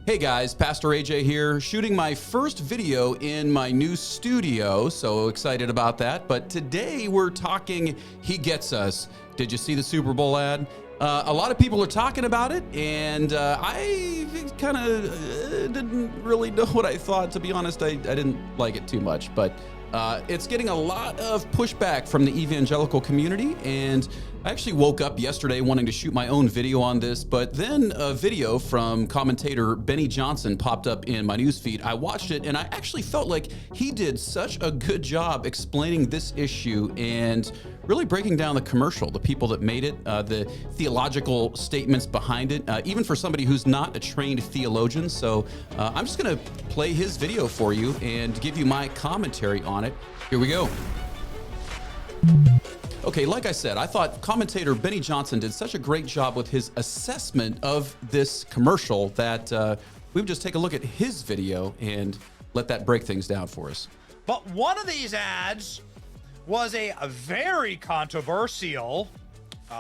Hey guys, Pastor AJ here, shooting my first video in my new studio, so excited about that. But today we're talking He Gets Us. Did you see the Super Bowl ad? A lot of people are talking about it, and I kind of didn't really know what I thought. To be honest, I didn't like it too much, but it's getting a lot of pushback from the evangelical community, and I actually woke up yesterday wanting to shoot my own video on this, but then a video from commentator Benny Johnson popped up in my newsfeed. I watched it, and I actually felt like he did such a good job explaining this issue and really breaking down the commercial, the people that made it, the theological statements behind it, even for somebody who's not a trained theologian. So I'm just going to play his video for you and give you my commentary on it. Here we go. Okay, like I said, I thought commentator Benny Johnson did such a great job with his assessment of this commercial that we would just take a look at his video and let that break things down for us. But one of these ads was a very controversial,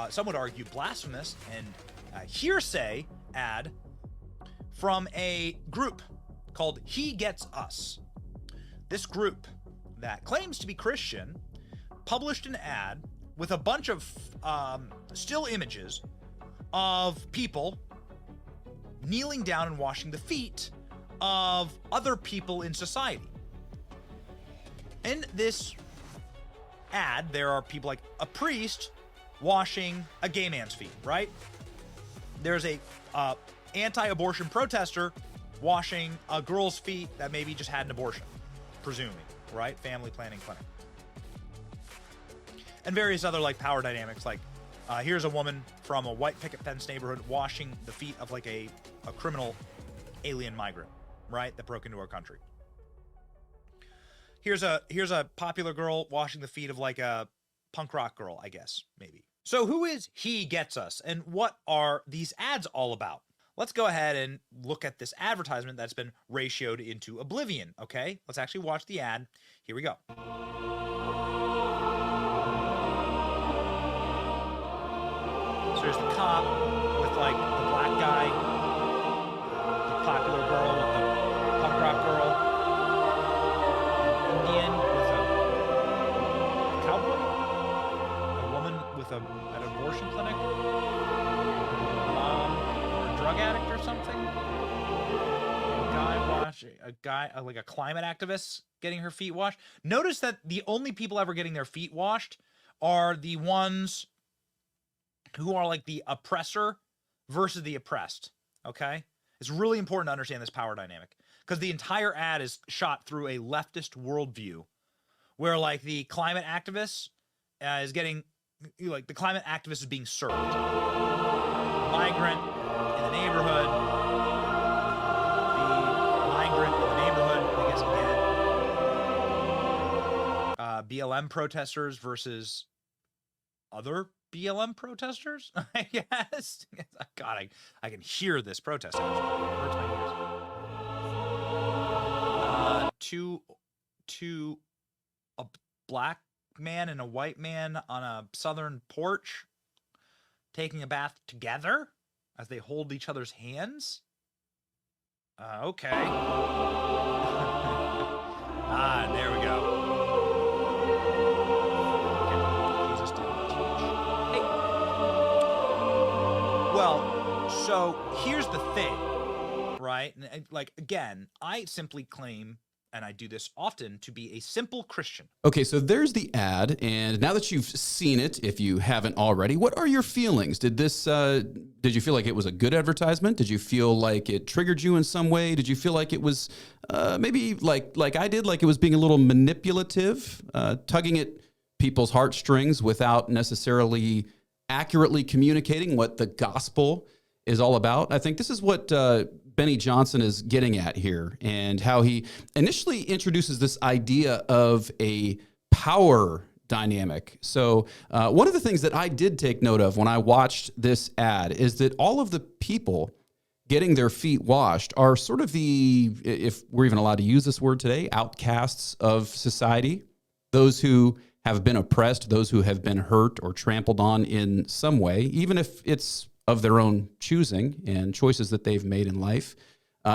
some would argue blasphemous, and hearsay ad from a group called He Gets Us. This group that claims to be Christian published an ad with a bunch of still images of people kneeling down and washing the feet of other people in society. In this ad, there are people like a priest washing a gay man's feet, right? There's a anti-abortion protester washing a girl's feet that maybe just had an abortion, presuming, right? Family planning clinic. And various other like power dynamics, like here's a woman from a white picket fence neighborhood washing the feet of like a criminal alien migrant, right, that broke into our country. Here's a popular girl washing the feet of like a punk rock girl, I guess, maybe. So who is He Gets Us, and what are these ads all about? Let's go ahead and look at this advertisement that's been ratioed into oblivion, okay? Let's actually watch the ad. Here we go. So there's the cop with like the black guy, the popular girl with the punk rock girl, Indian with a cowboy, a woman with an abortion clinic, or a drug addict or something, a guy like a climate activist getting her feet washed. Notice that the only people ever getting their feet washed are the ones who are like the oppressor versus the oppressed, okay? It's really important to understand this power dynamic because the entire ad is shot through a leftist worldview where like the climate activist is getting, like the climate activist is being served. Migrant in the neighborhood, the migrant in the neighborhood, I guess again, BLM protesters versus other BLM protesters, I guess. God, I can hear this protest. It hurts my ears. To a black man and a white man on a southern porch taking a bath together as they hold each other's hands. Okay. There we go. Well, so here's the thing, right? And like, again, I simply claim, and I do this often, to be a simple Christian. Okay, so there's the ad, and now that you've seen it, if you haven't already, what are your feelings? Did you feel like it was a good advertisement? Did you feel like it triggered you in some way? Did you feel like it was maybe like I did, like it was being a little manipulative, tugging at people's heartstrings without necessarily accurately communicating what the gospel is all about? I think this is what Benny Johnson is getting at here, and how he initially introduces this idea of a power dynamic. So one of the things that I did take note of when I watched this ad is that all of the people getting their feet washed are sort of the, if we're even allowed to use this word today, outcasts of society, those who have been oppressed, those who have been hurt or trampled on in some way, even if it's of their own choosing and choices that they've made in life.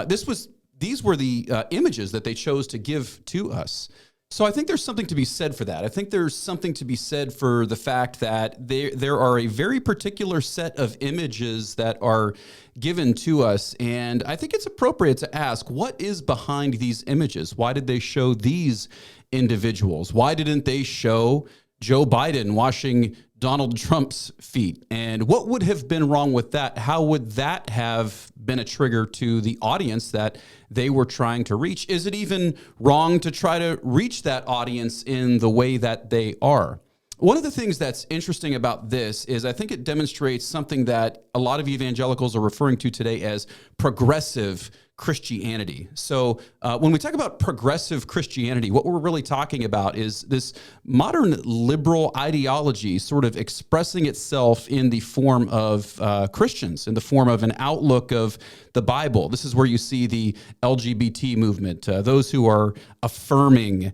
These were the images that they chose to give to us. So I think there's something to be said for that. I think there's something to be said for the fact that there are a very particular set of images that are given to us. And I think it's appropriate to ask, what is behind these images? Why did they show these individuals? Why didn't they show Joe Biden washing Donald Trump's feet? And what would have been wrong with that? How would that have been a trigger to the audience that they were trying to reach? Is it even wrong to try to reach that audience in the way that they are? One of the things that's interesting about this is I think it demonstrates something that a lot of evangelicals are referring to today as progressive Christianity. So when we talk about progressive Christianity, what we're really talking about is this modern liberal ideology sort of expressing itself in the form of Christians, in the form of an outlook of the Bible. This is where you see the LGBT movement, those who are affirming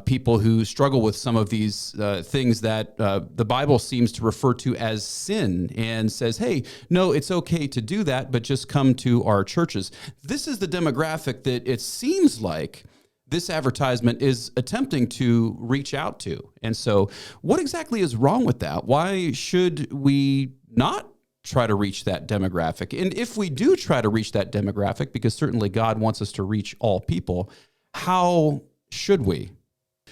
people who struggle with some of these things that the Bible seems to refer to as sin, and says, hey, no, it's okay to do that, but just come to our churches. This is the demographic that it seems like this advertisement is attempting to reach out to. And so what exactly is wrong with that? Why should we not try to reach that demographic? And if we do try to reach that demographic, because certainly God wants us to reach all people, how should we?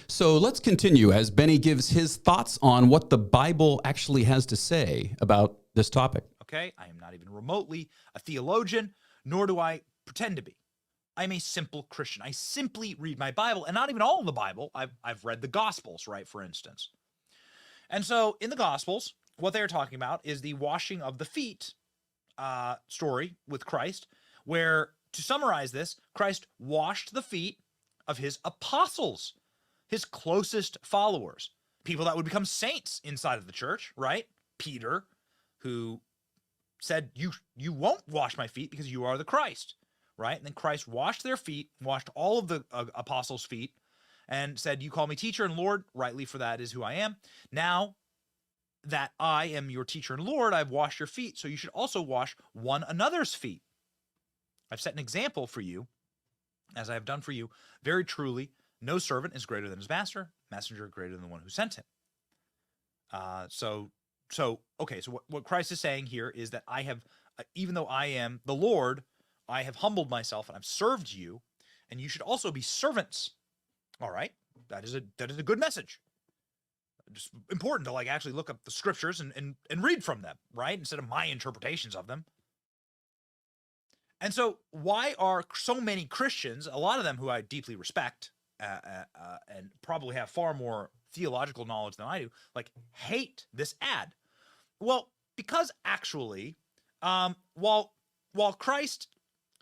So let's continue as Benny gives his thoughts on what the Bible actually has to say about this topic. Okay, I am not even remotely a theologian, nor do I pretend to be. I'm a simple Christian. I simply read my Bible, and not even all of the Bible. I've read the Gospels, right, for instance. And so in the Gospels, what they're talking about is the washing of the feet story with Christ, where, to summarize this, Christ washed the feet of his apostles, his closest followers, people that would become saints inside of the church, right? Peter, who said, you won't wash my feet because you are the Christ, right? And then Christ washed their feet, washed all of the apostles' feet, and said, you call me teacher and Lord, rightly, for that is who I am. Now that I am your teacher and Lord, I've washed your feet, so you should also wash one another's feet. I've set an example for you, as I have done for you, very truly. No servant is greater than his master, messenger greater than the one who sent him. So what Christ is saying here is that I have, even though I am the Lord, I have humbled myself and I've served you, and you should also be servants. All right, that is a good message. It's important to actually look up the scriptures and read from them, right, instead of my interpretations of them. And so why are so many Christians, a lot of them who I deeply respect, and probably have far more theological knowledge than I do, hate this ad? Well, because actually, while Christ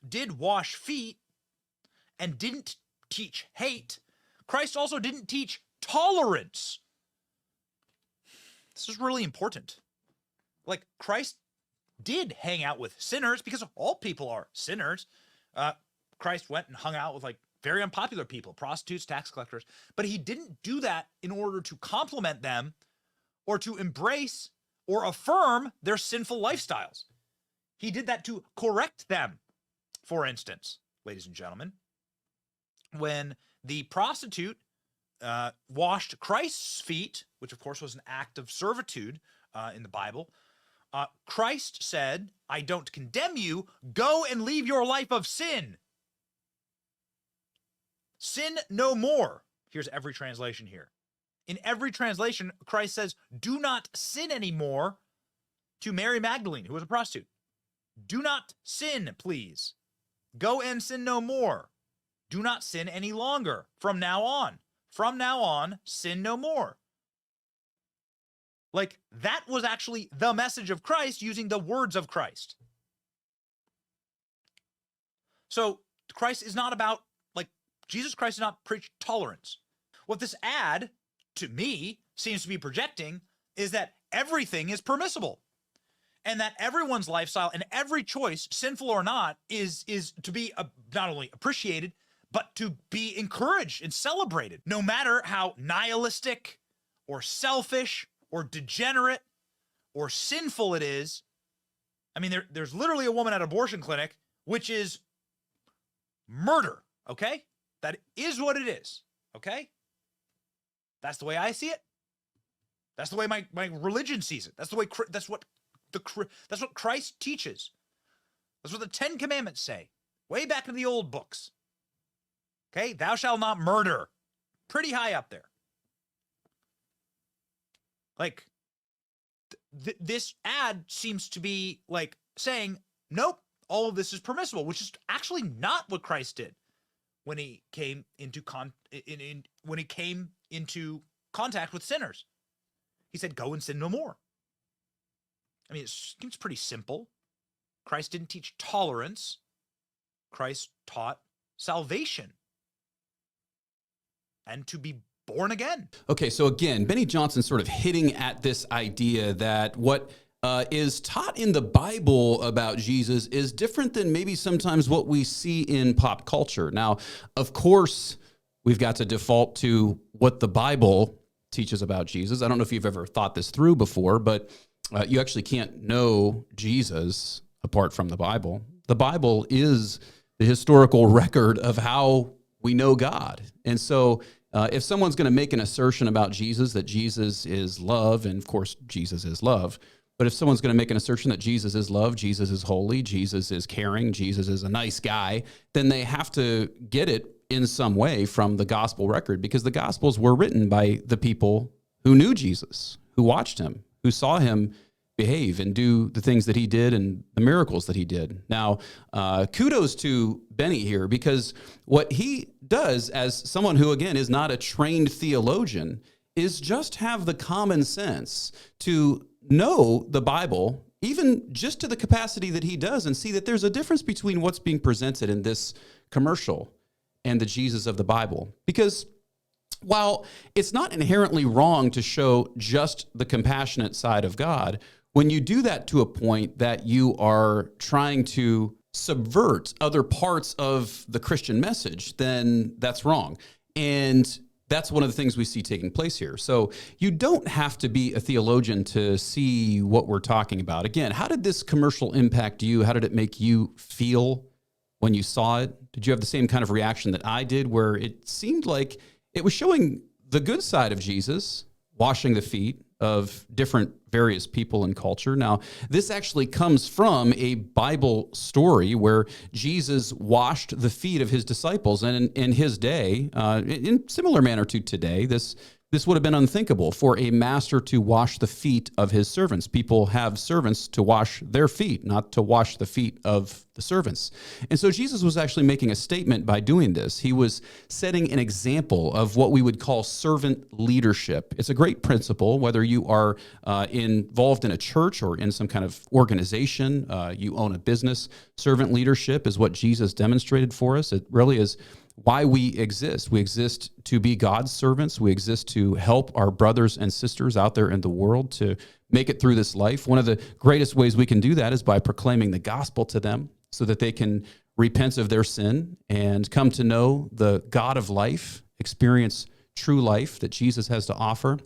did wash feet and didn't teach hate, Christ also didn't teach tolerance. This is really important. Christ did hang out with sinners, because all people are sinners. Christ went and hung out with very unpopular people, prostitutes, tax collectors, but he didn't do that in order to compliment them or to embrace or affirm their sinful lifestyles. He did that to correct them. For instance, ladies and gentlemen, when the prostitute washed Christ's feet, which of course was an act of servitude in the Bible, Christ said, I don't condemn you, go and leave your life of sin. Sin no more. Here's every translation here. In every translation, Christ says, do not sin anymore to Mary Magdalene, who was a prostitute. Do not sin, please. Go and sin no more. Do not sin any longer. From now on. From now on, sin no more. That was actually the message of Christ using the words of Christ. So Christ is not about, Jesus Christ did not preach tolerance. What this ad, to me, seems to be projecting is that everything is permissible, and that everyone's lifestyle and every choice, sinful or not, is to be not only appreciated, but to be encouraged and celebrated, no matter how nihilistic or selfish or degenerate or sinful it is. I mean, there's literally a woman at an abortion clinic, which is murder, okay? That is what it is, okay? That's the way I see it. That's the way my religion sees it. That's the way that's what Christ teaches. That's what the 10 Commandments say, way back in the old books. Okay, thou shalt not murder. Pretty high up there. Like, this ad seems to be like saying, nope, all of this is permissible, which is actually not what Christ did when he came into contact with sinners. He said, go and sin no more. I mean, it seems pretty simple. Christ didn't teach tolerance. Christ taught salvation and to be born again. Okay, so again, Benny Johnson sort of hitting at this idea that what is taught in the Bible about Jesus is different than maybe sometimes what we see in pop culture. Now, of course, we've got to default to what the Bible teaches about Jesus. I don't know if you've ever thought this through before, but you actually can't know Jesus apart from the Bible. The Bible is the historical record of how we know God. And so if someone's going to make an assertion about Jesus, that Jesus is love, and of course, Jesus is love, but if someone's going to make an assertion that Jesus is love, Jesus is holy, Jesus is caring, Jesus is a nice guy, then they have to get it in some way from the gospel record, because the gospels were written by the people who knew Jesus, who watched him, who saw him behave and do the things that he did and the miracles that he did. Now, kudos to Benny here, because what he does as someone who, again, is not a trained theologian, is just have the common sense to know the Bible, even just to the capacity that he does, and see that there's a difference between what's being presented in this commercial and the Jesus of the Bible. Because while it's not inherently wrong to show just the compassionate side of God, when you do that to a point that you are trying to subvert other parts of the Christian message, then that's wrong. And that's one of the things we see taking place here. So you don't have to be a theologian to see what we're talking about. Again, how did this commercial impact you? How did it make you feel when you saw it? Did you have the same kind of reaction that I did, where it seemed like it was showing the good side of Jesus, washing the feet of different various people and culture? Now, this actually comes from a Bible story where Jesus washed the feet of his disciples. And in his day, in similar manner to today, this would have been unthinkable for a master to wash the feet of his servants. People have servants to wash their feet, not to wash the feet of the servants. And so Jesus was actually making a statement by doing this. He was setting an example of what we would call servant leadership. It's a great principle, whether you are involved in a church or in some kind of organization, you own a business. Servant leadership is what Jesus demonstrated for us. It really is why we exist. We exist to be God's servants. We exist to help our brothers and sisters out there in the world to make it through this life. One of the greatest ways we can do that is by proclaiming the gospel to them so that they can repent of their sin and come to know the God of life, experience true life that Jesus has to offer.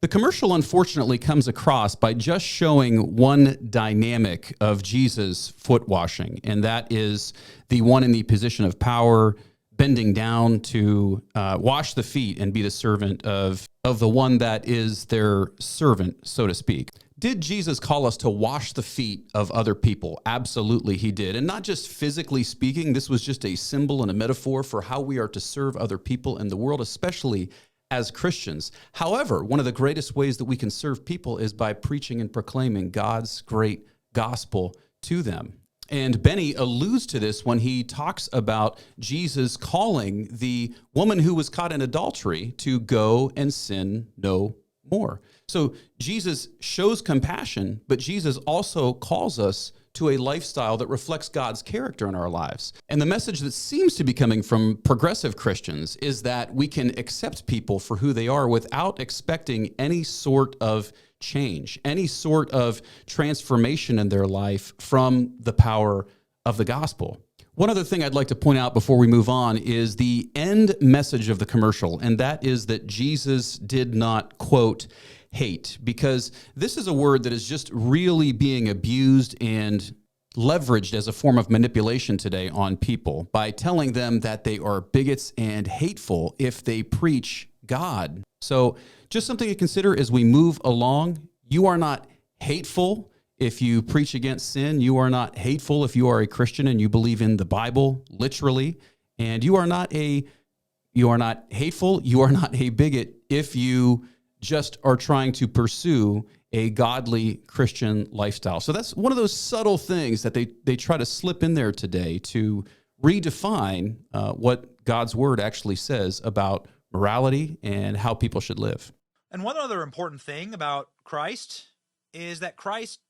The commercial, unfortunately, comes across by just showing one dynamic of Jesus' foot washing, and that is the one in the position of power, bending down to wash the feet and be the servant of the one that is their servant, so to speak. Did Jesus call us to wash the feet of other people? Absolutely, he did. And not just physically speaking, this was just a symbol and a metaphor for how we are to serve other people in the world, especially as Christians. However, one of the greatest ways that we can serve people is by preaching and proclaiming God's great gospel to them. And Benny alludes to this when he talks about Jesus calling the woman who was caught in adultery to go and sin no more. So Jesus shows compassion, but Jesus also calls us to a lifestyle that reflects God's character in our lives. And the message that seems to be coming from progressive Christians is that we can accept people for who they are without expecting any sort of change, any sort of transformation in their life from the power of the gospel. One other thing I'd like to point out before we move on is the end message of the commercial, and that is that Jesus did not, quote, hate, because this is a word that is just really being abused and leveraged as a form of manipulation today on people by telling them that they are bigots and hateful if they preach God. So just something to consider as we move along. You are not hateful if you preach against sin. You are not hateful if you are a Christian and you believe in the Bible literally. And you are not hateful, you are not a bigot if you just are trying to pursue a godly Christian lifestyle. So that's one of those subtle things that they try to slip in there today to redefine what God's word actually says about morality and how people should live. And one other important thing about Christ is that Christ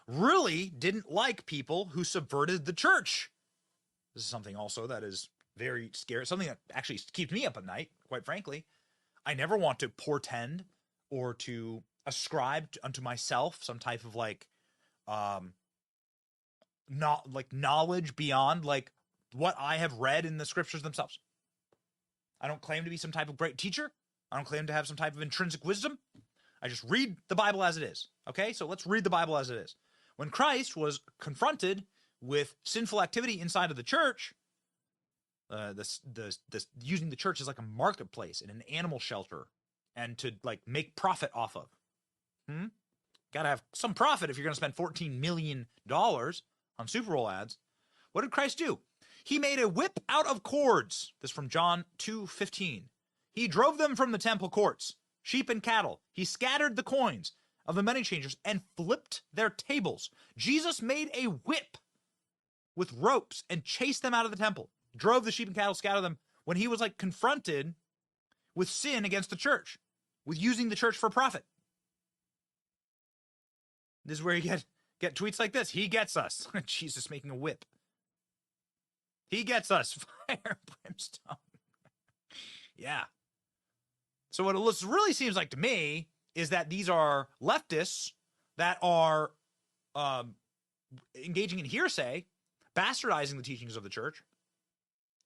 really didn't like people who subverted the church. This is something also that is very scary, something that actually keeps me up at night, quite frankly. I never want to portend or to ascribe unto myself some type of knowledge beyond what I have read in the scriptures themselves. I don't claim to be some type of great teacher. I don't claim to have some type of intrinsic wisdom. I just read the Bible as it is. Okay, so let's read the Bible as it is. When Christ was confronted with sinful activity inside of the church, using the church as like a marketplace and an animal shelter, and to make profit off of. Got to have some profit if you're going to spend $14 million on Super Bowl ads. What did Christ do? He made a whip out of cords. This is from John 2:15. He drove them from the temple courts, sheep and cattle. He scattered the coins of the money changers and flipped their tables. Jesus made a whip with ropes and chased them out of the temple. Drove the sheep and cattle, scattered them when he was confronted with sin against the church, with using the church for profit. This is where you get tweets like this. He gets us. Jesus making a whip. He gets us. Fire, brimstone. Yeah. So what it really seems like to me is that these are leftists that are engaging in hearsay, bastardizing the teachings of the church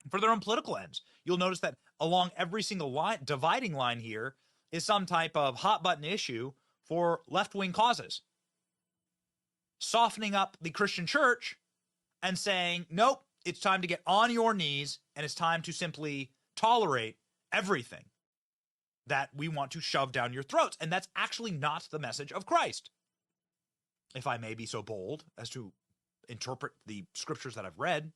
for their own political ends. You'll notice that along every single dividing line here is some type of hot button issue for left-wing causes. Softening up the Christian church and saying, nope, it's time to get on your knees and it's time to simply tolerate everything that we want to shove down your throats. And that's actually not the message of Christ. If I may be so bold as to interpret the scriptures that I've read,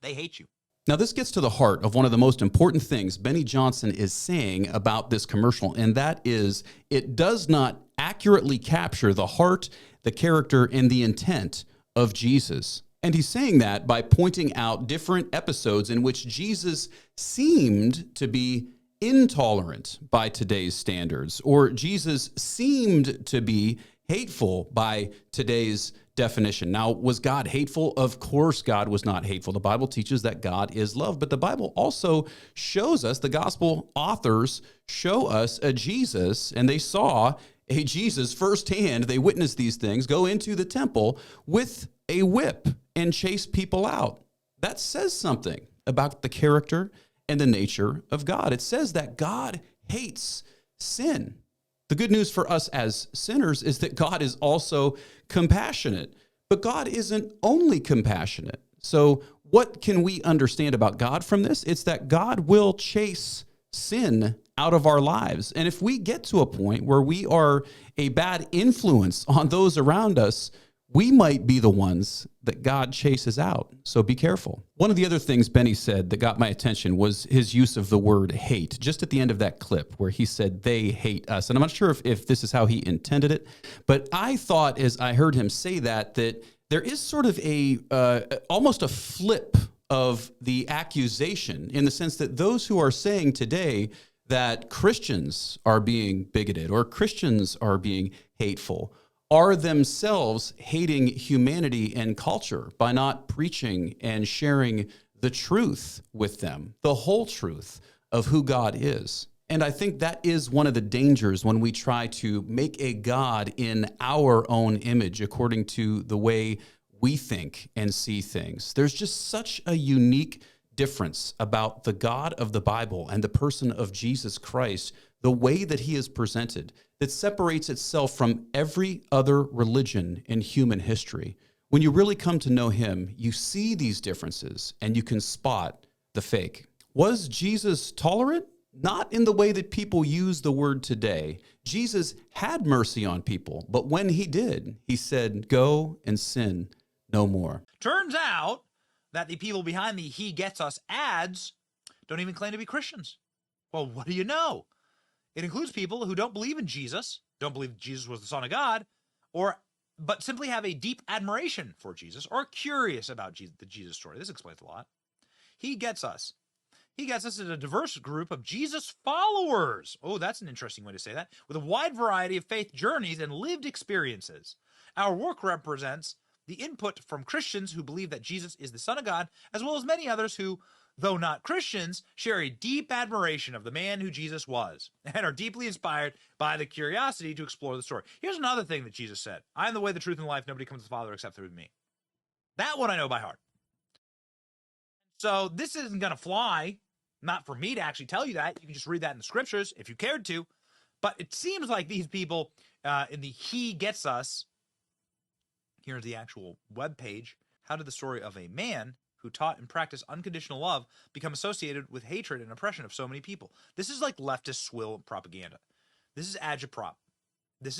they hate you. Now, this gets to the heart of one of the most important things Benny Johnson is saying about this commercial, and that is it does not accurately capture the heart, the character, and the intent of Jesus. And he's saying that by pointing out different episodes in which Jesus seemed to be intolerant by today's standards, or Jesus seemed to be hateful by today's definition. Now, was God hateful? Of course, God was not hateful. The Bible teaches that God is love, but the Bible also shows us, the gospel authors show us a Jesus, and they saw a Jesus firsthand. They witnessed these things, go into the temple with a whip and chase people out. That says something about the character and the nature of God. It says that God hates sin. The good news for us as sinners is that God is also compassionate, but God isn't only compassionate. So what can we understand about God from this? It's that God will chase sin out of our lives. And if we get to a point where we are a bad influence on those around us, we might be the ones that God chases out. So be careful. One of the other things Benny said that got my attention was his use of the word hate, just at the end of that clip where he said, they hate us. And I'm not sure if this is how he intended it, but I thought as I heard him say that there is sort of almost a flip of the accusation in the sense that those who are saying today that Christians are being bigoted or Christians are being hateful are themselves hating humanity and culture by not preaching and sharing the truth with them, the whole truth of who God is. And I think that is one of the dangers when we try to make a God in our own image according to the way we think and see things. There's just such a unique difference about the God of the Bible and the person of Jesus Christ, the way that he is presented, that separates itself from every other religion in human history. When you really come to know him, you see these differences and you can spot the fake. Was Jesus tolerant? Not in the way that people use the word today. Jesus had mercy on people, but when he did, he said, "Go and sin no more." Turns out that the people behind the "He Gets Us" ads don't even claim to be Christians. Well, what do you know? It includes people who don't believe in Jesus, don't believe Jesus was the Son of God, but simply have a deep admiration for Jesus or are curious about the Jesus story. This explains a lot. He Gets Us. He Gets Us is a diverse group of Jesus followers. Oh, that's an interesting way to say that. With a wide variety of faith journeys and lived experiences. Our work represents the input from Christians who believe that Jesus is the Son of God, as well as many others who, though not Christians, share a deep admiration of the man who Jesus was and are deeply inspired by the curiosity to explore the story. Here's another thing that Jesus said. "I am the way, the truth, and the life. Nobody comes to the Father except through me." That one I know by heart. So this isn't going to fly. Not for me to actually tell you that. You can just read that in the scriptures if you cared to. But it seems like these people in the "He Gets Us," here's the actual webpage. How did the story of a man who taught and practiced unconditional love become associated with hatred and oppression of so many people? This is like leftist swill propaganda. This is agitprop. This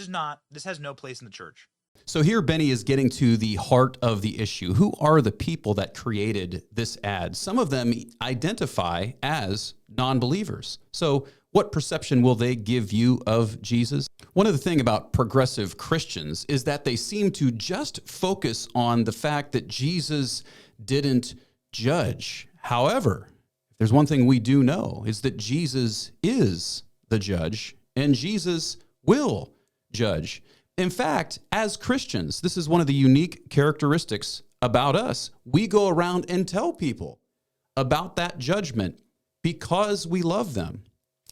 has no place in the church. So here Benny is getting to the heart of the issue. Who are the people that created this ad? Some of them identify as non-believers. So what perception will they give you of Jesus? One of the things about progressive Christians is that they seem to just focus on the fact that Jesus didn't judge. However, there's one thing we do know is that Jesus is the judge and Jesus will judge. In fact, as Christians, this is one of the unique characteristics about us. We go around and tell people about that judgment because we love them.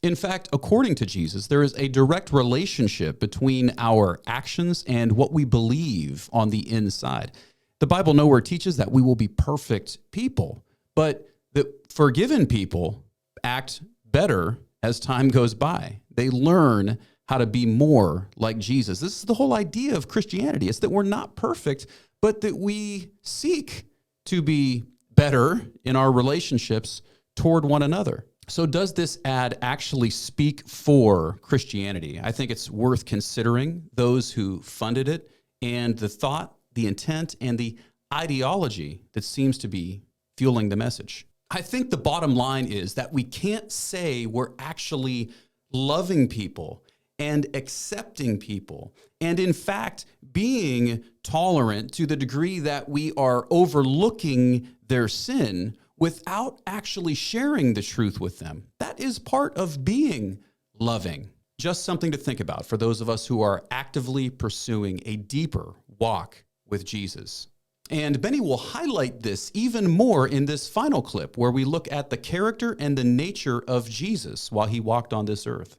In fact, according to Jesus, there is a direct relationship between our actions and what we believe on the inside. The Bible nowhere teaches that we will be perfect people, but that forgiven people act better as time goes by. They learn how to be more like Jesus. This is the whole idea of Christianity. It's that we're not perfect, but that we seek to be better in our relationships toward one another. So does this ad actually speak for Christianity? I think it's worth considering those who funded it and the thought, the intent, and the ideology that seems to be fueling the message. I think the bottom line is that we can't say we're actually loving people and accepting people, and in fact, being tolerant to the degree that we are overlooking their sin without actually sharing the truth with them. That is part of being loving. Just something to think about for those of us who are actively pursuing a deeper walk with Jesus. And Benny will highlight this even more in this final clip where we look at the character and the nature of Jesus while he walked on this earth.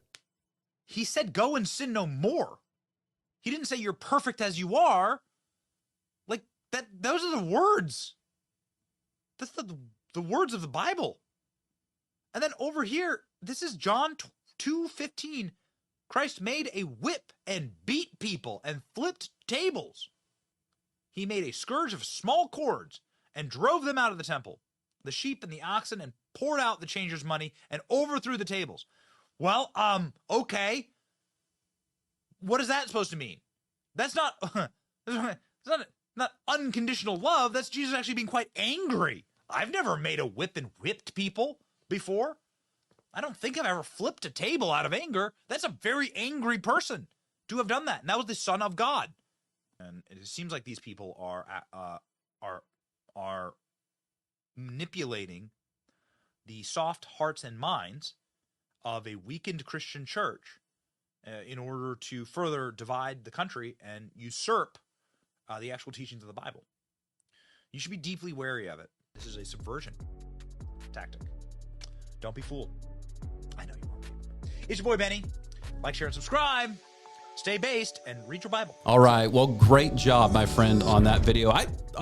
He said, "Go and sin no more." He didn't say you're perfect as you are. Like that, those are the words. That's the words of the Bible. And then over here, this is John 2:15. Christ made a whip and beat people and flipped tables. He made a scourge of small cords and drove them out of the temple, the sheep and the oxen, and poured out the changers' money and overthrew the tables. Well, okay. What is that supposed to mean? That's not unconditional love. That's Jesus actually being quite angry. I've never made a whip and whipped people before. I don't think I've ever flipped a table out of anger. That's a very angry person to have done that. And that was the Son of God. And it seems like these people are manipulating the soft hearts and minds of a weakened Christian church in order to further divide the country and usurp the actual teachings of the Bible. You should be deeply wary of it. This is a subversion tactic. Don't be fooled. I know you won't be. It's your boy Benny. Like, share, and subscribe. Stay based and read your Bible. All right. Well, great job, my friend, on that video.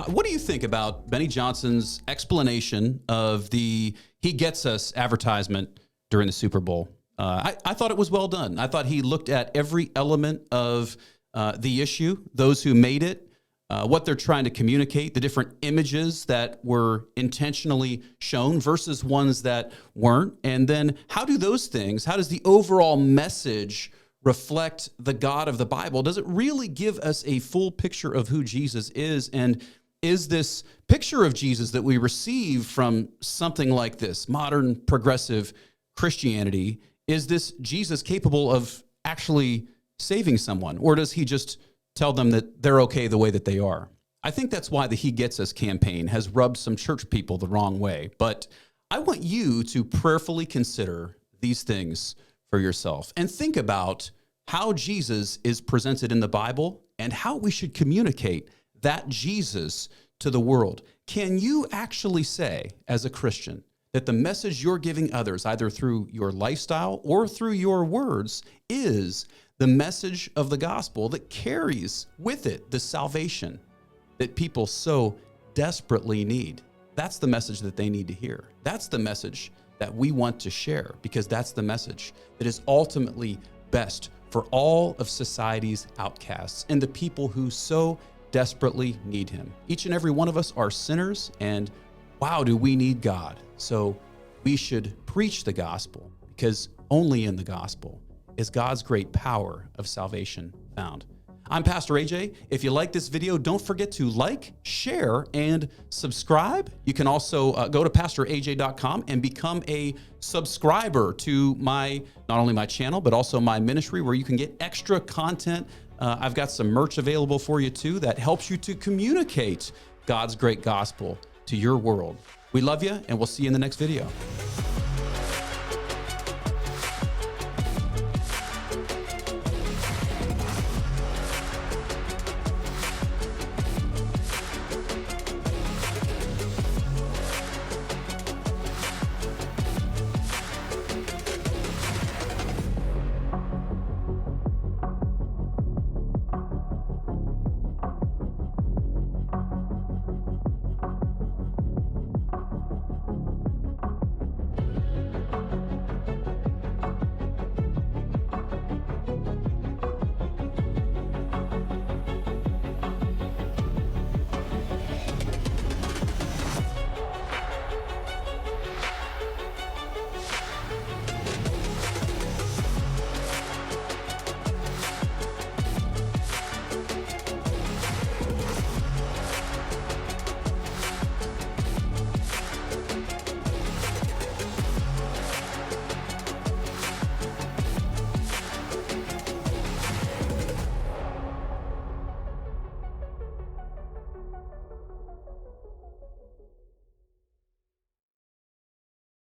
What do you think about Benny Johnson's explanation of the "He Gets Us" advertisement during the Super Bowl? I thought it was well done. I thought he looked at every element of the issue, those who made it, what they're trying to communicate, the different images that were intentionally shown versus ones that weren't. And then how does the overall message reflect the God of the Bible? Does it really give us a full picture of who Jesus is? And is this picture of Jesus that we receive from something like this, modern progressive Christianity, is this Jesus capable of actually saving someone? Or does he just tell them that they're okay the way that they are? I think that's why the He Gets Us campaign has rubbed some church people the wrong way. But I want you to prayerfully consider these things for yourself and think about how Jesus is presented in the Bible and how we should communicate that Jesus to the world. Can you actually say, as a Christian, that the message you're giving others, either through your lifestyle or through your words, is the message of the gospel that carries with it the salvation that people so desperately need? That's the message that they need to hear. That's the message that we want to share, because that's the message that is ultimately best for all of society's outcasts and the people who so desperately need him. Each and every one of us are sinners, and wow, do we need God. So we should preach the gospel, because only in the gospel is God's great power of salvation found. I'm Pastor AJ. If you like this video, don't forget to like, share, and subscribe. You can also go to pastoraj.com and become a subscriber to not only my channel, but also my ministry, where you can get extra content. I've got some merch available for you too that helps you to communicate God's great gospel to your world. We love you, and we'll see you in the next video.